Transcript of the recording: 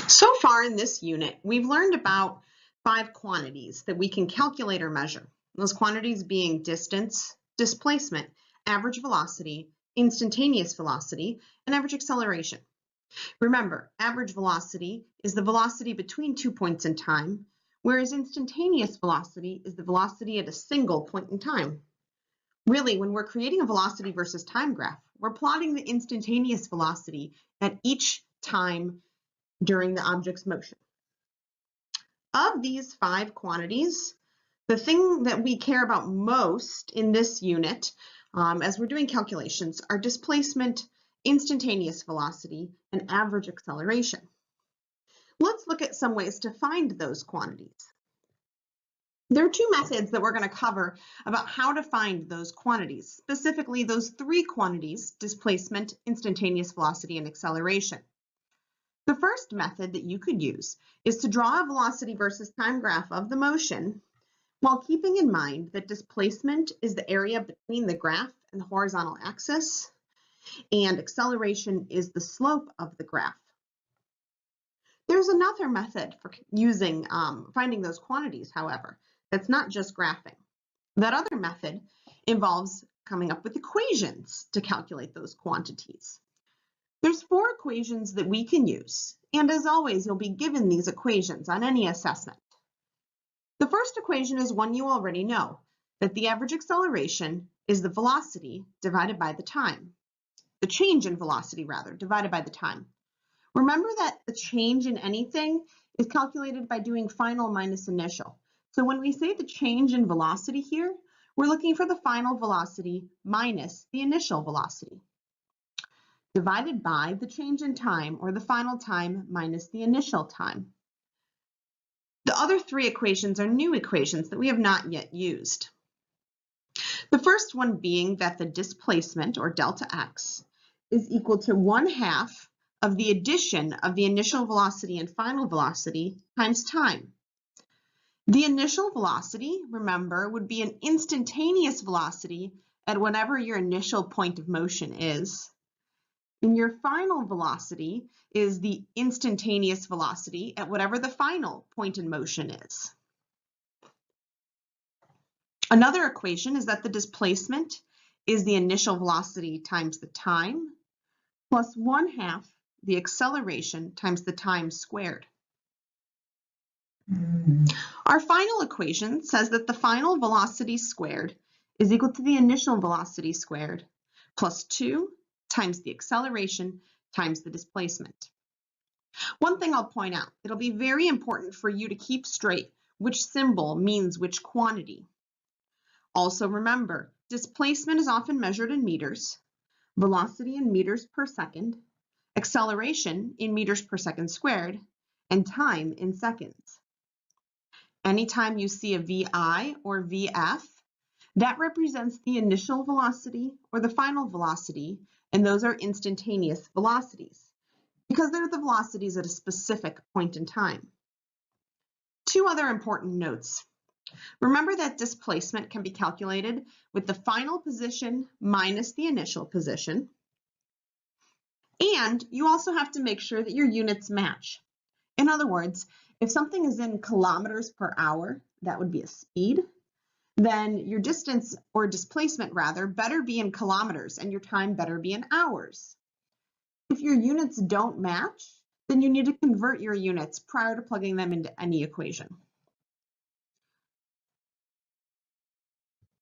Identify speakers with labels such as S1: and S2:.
S1: So far in this unit, we've learned about 5 quantities that we can calculate or measure. Those quantities being distance, displacement, average velocity, instantaneous velocity, and average acceleration. Remember, average velocity is the velocity between 2 points in time, whereas instantaneous velocity is the velocity at a single point in time. Really, when we're creating a velocity versus time graph, we're plotting the instantaneous velocity at each time during the object's motion. Of these 5 quantities, the thing that we care about most in this unit, as we're doing calculations, are displacement, instantaneous velocity, and average acceleration. Let's look at some ways to find those quantities. There are 2 methods that we're going to cover about how to find those quantities, specifically those 3 quantities: displacement, instantaneous velocity, and acceleration. The first method that you could use is to draw a velocity versus time graph of the motion while keeping in mind that displacement is the area between the graph and the horizontal axis, and acceleration is the slope of the graph. There's another method for using finding those quantities, however, that's not just graphing. That other method involves coming up with equations to calculate those quantities. There's 4 equations that we can use, and as always, you'll be given these equations on any assessment. The first equation is one you already know, that the average acceleration is the velocity divided by the time. The change in velocity, rather, divided by the time. Remember that the change in anything is calculated by doing final minus initial. So when we say the change in velocity here, we're looking for the final velocity minus the initial velocity, divided by the change in time, or the final time minus the initial time. The other 3 equations are new equations that we have not yet used. The first one being that the displacement, or delta x, is equal to 1/2 of the addition of the initial velocity and final velocity times time. The initial velocity, remember, would be an instantaneous velocity at whatever your initial point of motion is. And your final velocity is the instantaneous velocity at whatever the final point in motion is. Another equation is that the displacement is the initial velocity times the time, plus 1/2 the acceleration times the time squared. Our final equation says that the final velocity squared is equal to the initial velocity squared, plus 2 times the acceleration times the displacement. One thing I'll point out, it'll be very important for you to keep straight which symbol means which quantity. Also remember, displacement is often measured in meters, velocity in meters per second, acceleration in meters per second squared, and time in seconds. Anytime you see a VI or VF, that represents the initial velocity or the final velocity, and those are instantaneous velocities because they're the velocities at a specific point in time. 2 other important notes. Remember that displacement can be calculated with the final position minus the initial position. And you also have to make sure that your units match. In other words, if something is in kilometers per hour, that would be a speed, then your distance, or displacement rather, better be in kilometers and your time better be in hours. If your units don't match, then you need to convert your units prior to plugging them into any equation.